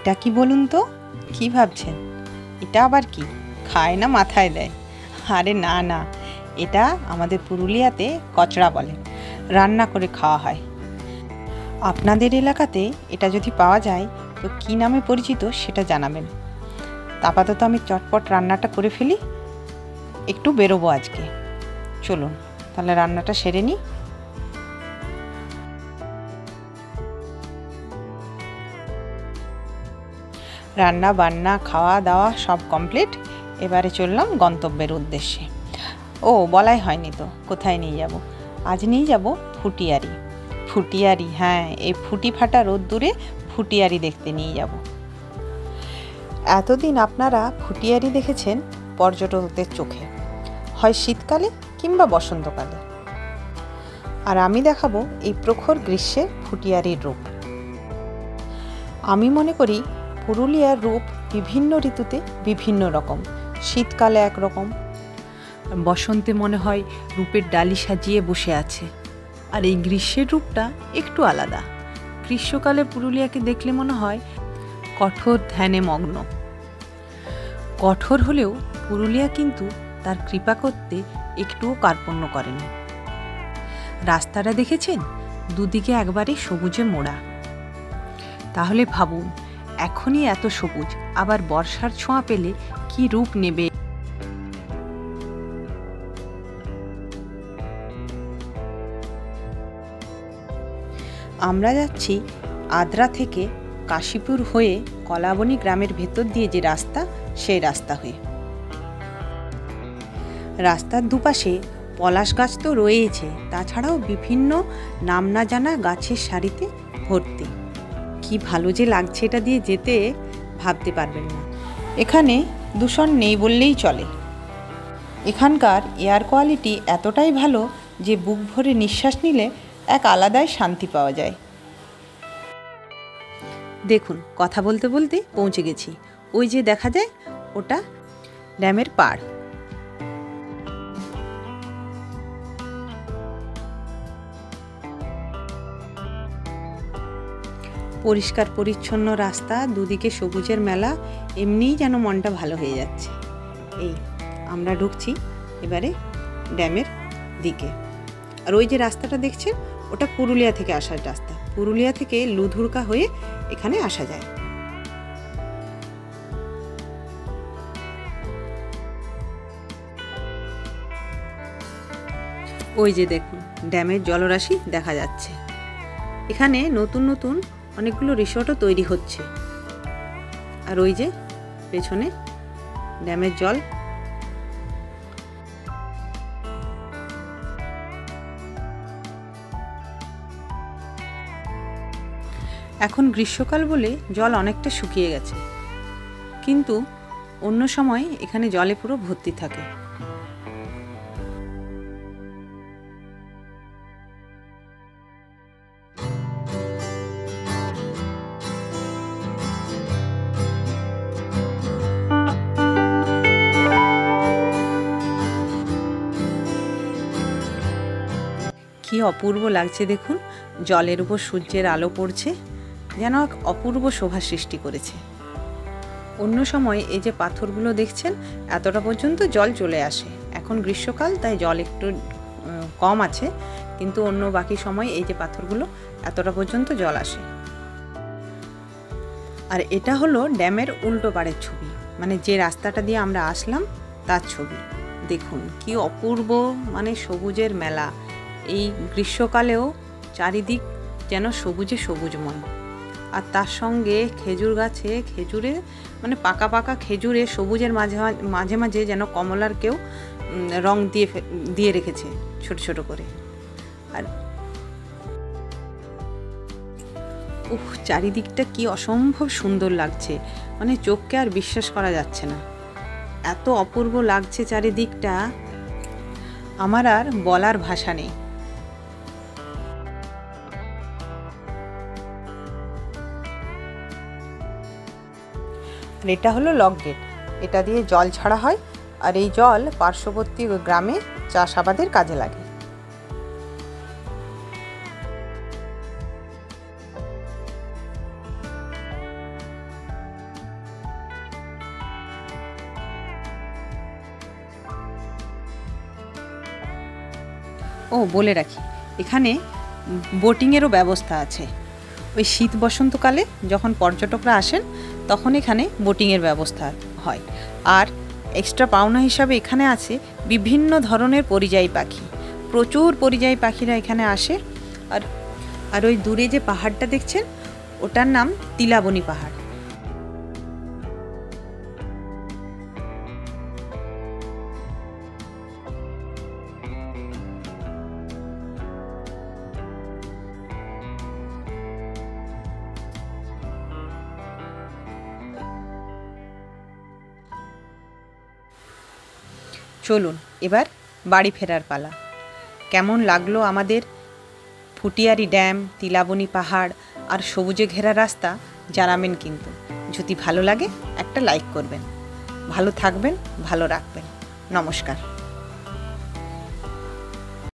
এটা কি বলুন তো? কি ভাবছেন? এটা আবার কি? খায় না মাথায় দেয়? আরে না না, এটা আমাদের পুরুলিয়াতে কচড়া বলে, রান্না করে খাওয়া হয়। আপনাদের এলাকাতে এটা যদি পাওয়া যায় তো কি নামে পরিচিত সেটা জানাবেন। আপাতত আমি চটপট রান্নাটা করে ফেলি, একটু বেরোবো আজকে। চলুন তাহলে রান্নাটা সেরে নিই। রান্না বান্না খাওয়া দাওয়া সব কমপ্লিট। এবারে চললাম গন্তব্যের উদ্দেশ্যে। ও বলাই হয়নি তো, কোথায় নিয়ে যাব? আজ নিয়ে যাব ফুটিয়ারি। ফুটিয়ারি, হ্যাঁ, এই ফুটি ফাটা রোদ্দুরে ফুটিয়ারি দেখতে নিয়ে যাব। এতদিন আপনারা ফুটিয়ারি দেখেছেন পর্যটকদের চোখে, হয় শীতকালে কিংবা বসন্তকালে, আর আমি দেখাবো এই প্রখর গ্রীষ্মে ফুটিয়ারির রূপ। আমি মনে করি পুরুলিয়ার রূপ বিভিন্ন ঋতুতে বিভিন্ন রকম। শীতকালে একরকম, বসন্তে মনে হয় রূপের ডালি সাজিয়ে বসে আছে, আর এই গ্রীষ্মের রূপটা একটু আলাদা। গ্রীষ্মকালে পুরুলিয়াকে দেখলে মনে হয় কঠোর ধ্যানে মগ্ন। কঠোর হলেও পুরুলিয়া কিন্তু তার কৃপা করতে একটুও কার্পণ্য করেনি। রাস্তাটা দেখেছেন? দুদিকে একবারে সবুজে মোড়া। তাহলে ভাবুন, এখনই এত সবুজ, আবার বর্ষার ছোঁয়া পেলে কি রূপ নেবে। আমরা যাচ্ছি আদ্রা থেকে কাশীপুর হয়ে কলাবনী গ্রামের ভেতর দিয়ে যে রাস্তা, সেই রাস্তা হয়ে। রাস্তার দুপাশে পলাশ গাছ তো রয়েছে, তাছাড়াও বিভিন্ন নাম না জানা গাছের সারিতে ভর্তি। কি ভালো যে লাগছে এটা দিয়ে যেতে, ভাবতে পারবেন না। এখানে দূষণ নেই বললেই চলে। এখানকার এয়ার কোয়ালিটি এতটাই ভালো যে বুক ভরে নিঃশ্বাস নিলে এক আলাদাই শান্তি পাওয়া যায়। দেখুন, কথা বলতে বলতে পৌঁছে গেছি। ওই যে দেখা যায়, ওটা ড্যামের পাড়। পরিষ্কার পরিচ্ছন্ন রাস্তা, দুদিকে সবুজের মেলা, এমনিই যেন মনটা ভালো হয়ে যাচ্ছে। এই আমরা ঢুকছি এবারে ড্যামের দিকে। আর ওই যে রাস্তাটা দেখছেন, ওটা পুরুলিয়া থেকে আসার রাস্তা। পুরুলিয়া থেকে লুধুরকা হয়ে এখানে আসা যায়। ওই যে দেখুন, ড্যামের জলরাশি দেখা যাচ্ছে। এখানে নতুন নতুন অনেকগুলো রিসর্টও তৈরি হচ্ছে। আর ওই যে পেছনে ড্যামের জল। এখন গ্রীষ্মকাল বলে জল অনেকটা শুকিয়ে গেছে, কিন্তু অন্য সময় এখানে জলে পুরো ভর্তি থাকে। কি অপূর্ব লাগছে দেখুন, জলের উপর সূর্যের আলো পড়ছে, যেন এক অপূর্ব শোভা সৃষ্টি করেছে। অন্য সময় এই যে পাথরগুলো দেখছেন, এতটা পর্যন্ত জল চলে আসে। এখন গ্রীষ্মকাল, তাই জল একটু কম আছে, কিন্তু অন্য বাকি সময় এই যে পাথরগুলো, এতটা পর্যন্ত জল আসে। আর এটা হলো ড্যামের উল্টো পাড়ের ছবি, মানে যে রাস্তাটা দিয়ে আমরা আসলাম তার ছবি। দেখুন কি অপূর্ব, মানে সবুজের মেলা। এই গ্রীষ্মকালেও চারিদিক যেন সবুজে সবুজময়। আর তার সঙ্গে খেজুর গাছে, খেজুরে মানে পাকা পাকা খেজুরে সবুজের মাঝে মাঝে মাঝে যেন কমলার কেউ রং দিয়ে রেখেছে ছোট ছোট করে। আর চারিদিকটা কি অসম্ভব সুন্দর লাগছে, মানে চোখকে আর বিশ্বাস করা যাচ্ছে না, এত অপূর্ব লাগছে চারিদিকটা, আমার আর বলার ভাষা নেই। আর এটা হলো লক গেট, এটা দিয়ে জল ছাড়া হয়, আর এই জল পার্শ্ববর্তী গ্রামে চাষাবাদের কাজে লাগে। ও বলে রাখি, এখানে বোটিংয়েরও ব্যবস্থা আছে। ওই শীত বসন্তকালে যখন পর্যটকরা আসেন তখন এখানে বোটিংয়ের ব্যবস্থা হয়। আর এক্সট্রা পাওনা হিসাবে এখানে আছে বিভিন্ন ধরনের পরিযায়ী পাখি। প্রচুর পরিযায়ী পাখিরা এখানে আসে। আর ওই দূরে যে পাহাড়টা দেখছেন ওটার নাম তিলাবনী পাহাড়। চলুন এবার বাড়ি ফেরার পালা। কেমন লাগলো আমাদের ফুটিয়ারি ড্যাম, তিলাবনী পাহাড় আর সবুজে ঘেরা রাস্তা জানাবেন কিন্তু। যদি ভালো লাগে একটা লাইক করবেন। ভালো থাকবেন, ভালো রাখবেন। নমস্কার।